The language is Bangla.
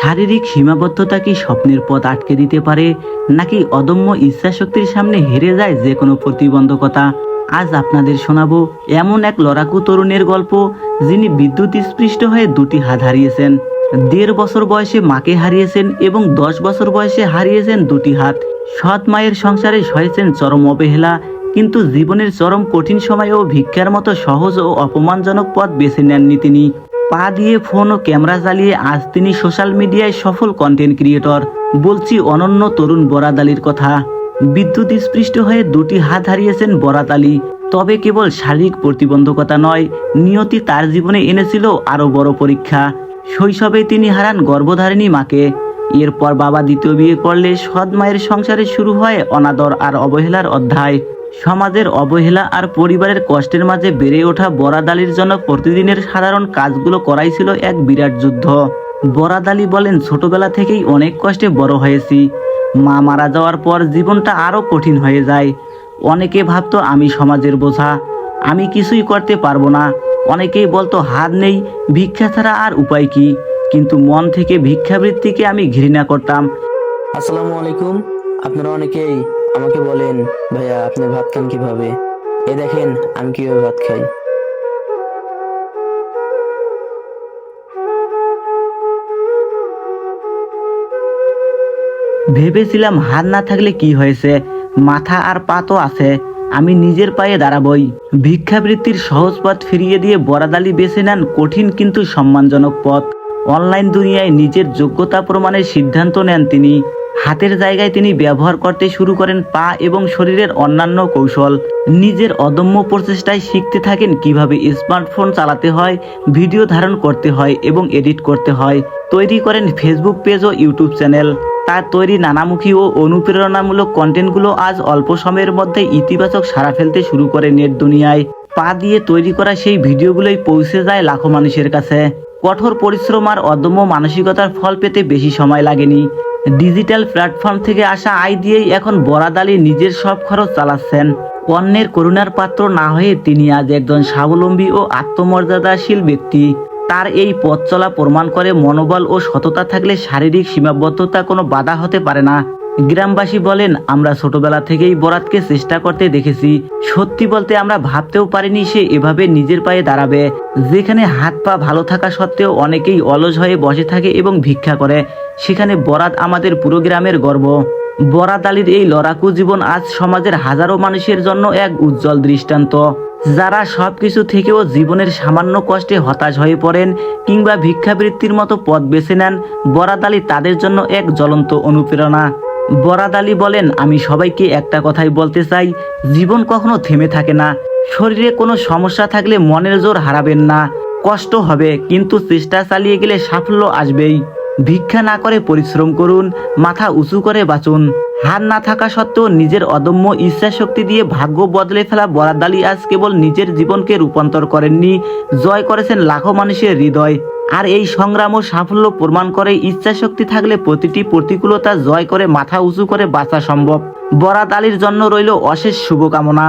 শারীরিক সীমাবদ্ধতা কি স্বপ্নের পথ আটকে দিতে পারে, নাকি অদম্য ইচ্ছাশক্তির সামনে হেরে যায় যে কোনো প্রতিবন্ধকতা? আজ আপনাদের শোনাবো এমন এক লড়াকু তরুণের গল্প, যিনি বিদ্যুৎ স্পৃষ্ট হয়ে দুটি হাত হারিয়েছেন। ১.৫ বছর বয়সে মাকে হারিয়েছেন এবং ১০ বছর বয়সে হারিয়েছেন দুটি হাত। সৎ মায়ের সংসারে সয়েছেন চরম অবহেলা, কিন্তু জীবনের চরম কঠিন সময়েও ভিক্ষার মতো সহজ ও অপমানজনক পথ বেছে নেননি তিনি। পা দিয়ে ফোন ও ক্যামেরা চালিয়ে আজ তিনি সোশ্যাল মিডিয়ায় সফল কন্টেন্ট ক্রিয়েটর। বলছি অনন্য তরুণ বরাত আলীর কথা। বিদ্যুৎ স্পৃষ্ট হয়ে দুটি হাত হারিয়েছেন বরাত আলী। তবে কেবল শারীরিক প্রতিবন্ধকতা নয়, নিয়তি তার জীবনে এনেছিল আরও বড় পরীক্ষা। শৈশবে তিনি হারান গর্ভধারিণী মাকে। এরপর বাবা দ্বিতীয় বিয়ে করলে সৎ মায়ের সংসারে শুরু হয় অনাদর আর অবহেলার অধ্যায়। সমাজের অবহেলা আর পরিবারের কষ্টের মাঝে বেড়ে ওঠা বরাত আলীর জন্য প্রতিদিনের সাধারণ কাজগুলো করাই ছিল এক বিরাট যুদ্ধ। বরাত আলী বলেন, ছোটবেলা থেকেই অনেক কষ্টে বড় হয়েছি। মা মারা যাওয়ার পর জীবনটা আরও কঠিন হয়ে যায়। অনেকে ভাবতো আমি সমাজের বোঝা, আমি কিছুই করতে পারবো না। অনেকেই বলতো হাত নেই, ভিক্ষা ছাড়া আর উপায় কি। কিন্তু মন থেকে ভিক্ষাবৃত্তিকে আমি ঘৃণা করতাম। আসসালামু আলাইকুম। আপনারা অনেকেই আমাকে বলেন, ভাইয়া আপনি ভাত খান কিভাবে? এই দেখেন আমি কিভাবে ভাত খাই। ভেবেছিলাম হাত না থাকলে কি হয়েছে, মাথা আর পা তো আছে, আমি নিজের পায়ে দাঁড়াবই। ভিক্ষাবৃত্তির সহজ পথ ফিরিয়ে দিয়ে বরাত আলী বেছে নেন কঠিন কিন্তু সম্মানজনক পথ। অনলাইন দুনিয়ায় নিজের যোগ্যতা প্রমাণের সিদ্ধান্ত নেন তিনি। হাতের জায়গায় তিনি ব্যবহার করতে শুরু করেন পা এবং শরীরের অন্যান্য কৌশল। নিজের অদম্য প্রচেষ্টায় শিখতে থাকেন কিভাবে স্মার্টফোন চালাতে হয়, ভিডিও ধারণ করতে হয় এবং এডিট করতে হয়। তৈরি করেন ফেসবুক পেজ ও ইউটিউব চ্যানেল। তার তৈরি নানামুখী ও অনুপ্রেরণামূলক কন্টেন্টগুলো আজ অল্প সময়ের মধ্যে ইতিবাচক সাড়া ফেলতে শুরু করে নেট দুনিয়ায়। পা দিয়ে তৈরি করা সেই ভিডিওগুলোই পৌঁছে যায় লাখো মানুষের কাছে। কঠোর পরিশ্রম আর অদম্য মানসিকতার ফল পেতে বেশি সময় লাগেনি। ডিজিটাল প্ল্যাটফর্ম থেকে আসা আয় দিয়েই এখন বরাত আলী নিজের সব খরচ চালাচ্ছেন। অন্যের করুণার পাত্র না হয়ে তিনি আজ একজন স্বাবলম্বী ও আত্মমর্যাদাশীল ব্যক্তি। তার এই পথ চলা প্রমাণ করে মনোবল ও সততা থাকলে শারীরিক সীমাবদ্ধতা কোনো বাধা হতে পারে না। গ্রামবাসী বলেন, আমরা ছোটবেলা থেকেই বরাতকে চেষ্টা করতে দেখেছি। সত্যি বলতে আমরা ভাবতেও পারিনি সে এভাবে নিজের পায়ে দাঁড়াবে। যেখানে হাত পা ভালো থাকা সত্ত্বেও অনেকেই অলস হয়ে বসে থাকে এবং ভিক্ষা করে, সেখানে বরাত আমাদের পুরো গ্রামের গর্ব। বরাত আলীর এই লড়াকু জীবন আজ সমাজের হাজারো মানুষের জন্য এক উজ্জ্বল দৃষ্টান্ত। যারা সবকিছু থেকেও জীবনের সামান্য কষ্টে হতাশ হয়ে পড়েন কিংবা ভিক্ষাবৃত্তির মতো পথ বেছে নেন, বরাত আলী তাদের জন্য এক জ্বলন্ত অনুপ্রেরণা। বরাত আলী বলেন, আমি সবাইকে একটা কথাই বলতে চাই, জীবন কখনো থেমে থাকে না। শরীরে কোনো সমস্যা থাকলে মনের জোর হারাবেন না। কষ্ট হবে, কিন্তু চেষ্টা চালিয়ে গেলে সাফল্য আসবেই। ভিক্ষা না করে পরিশ্রম করুন, মাথা উঁচু করে বাঁচুন। হার না থাকা সত্ত্বেও নিজের অদম্য ইচ্ছা শক্তি দিয়ে ভাগ্য বদলে ফেলা বরাত আলী আজ কেবল নিজের জীবনকে রূপান্তর করেননি, জয় করেছেন লাখো মানুষের হৃদয়। আর এই সংগ্রাম ও সাফল্য প্রমাণ করে ইচ্ছা শক্তি থাকলে প্রতিটি প্রতিকূলতা জয় করে মাথা উঁচু করে বাঁচা সম্ভব। বরাত আলীর জন্য রইল অশেষ শুভকামনা।